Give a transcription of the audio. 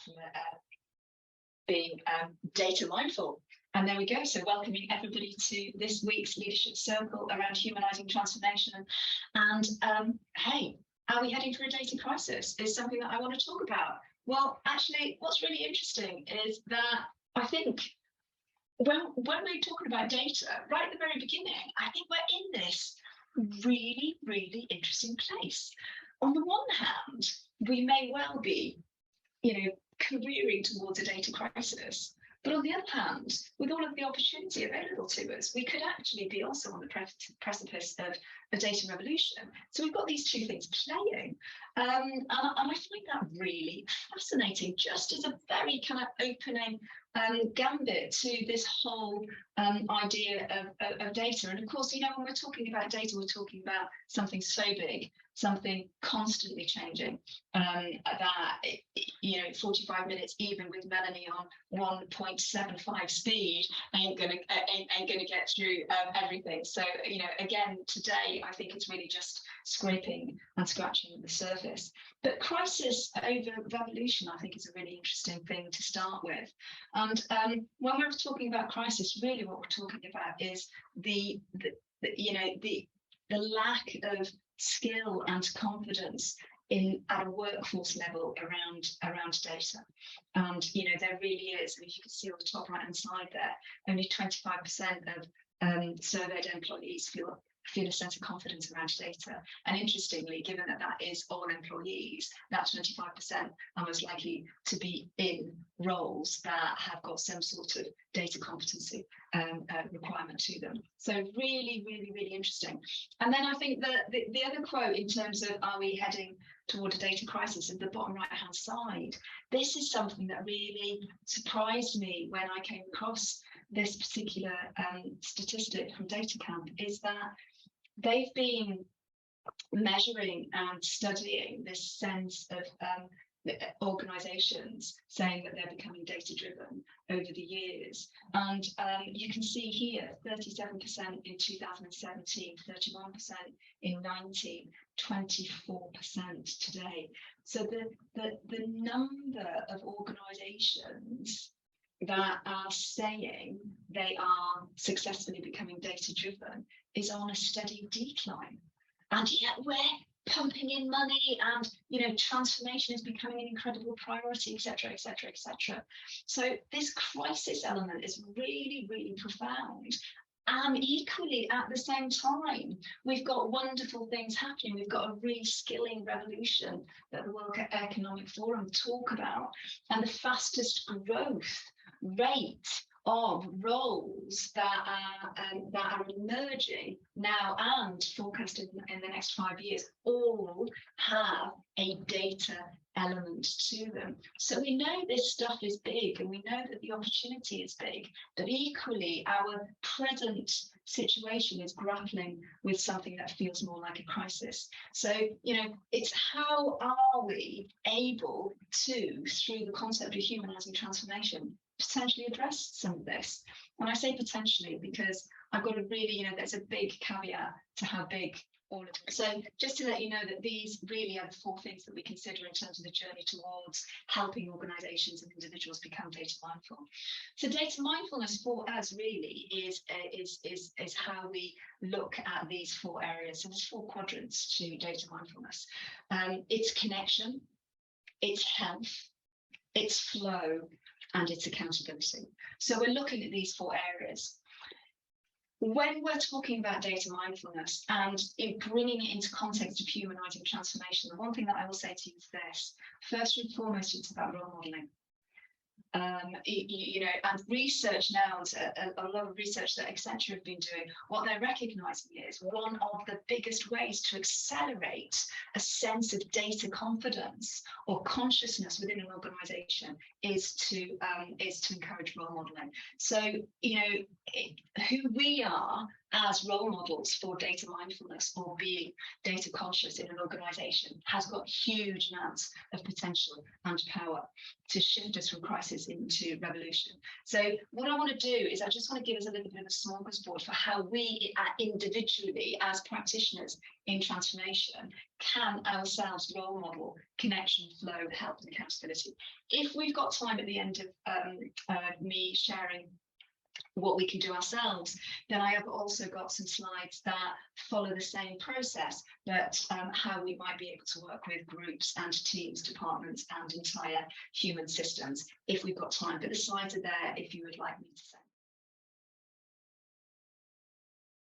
from being data mindful. And there we go. So welcoming everybody to this week's Leadership Circle around humanising transformation. And hey, are we heading for a data crisis is something that I want to talk about. Well, actually, what's really interesting is that I think when we're talking about data, right at the very beginning, I think we're in this really, really interesting place. On the one hand, we may well be, careering towards a data crisis. But on the other hand, with all of the opportunity available to us, we could actually be also on the precipice of a data revolution. So we've got these two things playing. And I find that really fascinating, just as a very kind of opening gambit to this whole idea of data. And of course, when we're talking about data, we're talking about something so big, something constantly changing, that 45 minutes, even with Melanie on 1.75 speed, ain't gonna get through everything. So again, today I think it's really just scraping and scratching the surface. But crisis over revolution, I think, is a really interesting thing to start with. And when we're talking about crisis, really what we're talking about is the lack of skill and confidence at a workforce level around data. And there really is, and you can see on the top right hand side there, only 25% of surveyed employees feel a sense of confidence around data. And interestingly, given that is all employees, that 25% are most likely to be in roles that have got some sort of data competency requirement to them. So really, really, really interesting. And then I think that the other quote in terms of are we heading toward a data crisis at the bottom right hand side, this is something that really surprised me when I came across this particular statistic from DataCamp, is that they've been measuring and studying this sense of organisations saying that they're becoming data driven over the years. And you can see here 37% in 2017, 31% in 19, 24% today. So the number of organisations that are saying they are successfully becoming data driven is on a steady decline. And yet we're pumping in money, and transformation is becoming an incredible priority, etc., etc., etc. So this crisis element is really, really profound. And equally, at the same time, we've got wonderful things happening. We've got a reskilling revolution that the World Economic Forum talk about, and the fastest growth rate of roles that are emerging now and forecasted in the next 5 years all have a data element to them. So we know this stuff is big, and we know that the opportunity is big, but equally our present situation is grappling with something that feels more like a crisis. So it's how are we able to, through the concept of humanising transformation, potentially address some of this. And I say potentially because I've got to really, there's a big caveat to how big all of it. So just to let you know that these really are the 4 things that we consider in terms of the journey towards helping organisations and individuals become data mindful. So data mindfulness for us really is how we look at these 4 areas. So there's 4 quadrants to data mindfulness. It's connection, it's health, it's flow, and its accountability. So we're looking at these 4 areas. When we're talking about data mindfulness and in bringing it into context of humanising transformation, the one thing that I will say to you is this: first and foremost, it's about role modelling. And research now, a lot of research that Accenture have been doing, what they're recognising is one of the biggest ways to accelerate a sense of data confidence or consciousness within an organisation is to encourage role modelling. So who we are as role models for data mindfulness or being data conscious in an organization has got huge amounts of potential and power to shift us from crisis into revolution. So what I want to do is I just want to give us a little bit of a smorgasbord for how we individually as practitioners in transformation can ourselves role model connection, flow, help and accountability. If we've got time at the end of me sharing what we can do ourselves, then I have also got some slides that follow the same process, but how we might be able to work with groups and teams, departments and entire human systems if we've got time. But the slides are there if you would like me to say.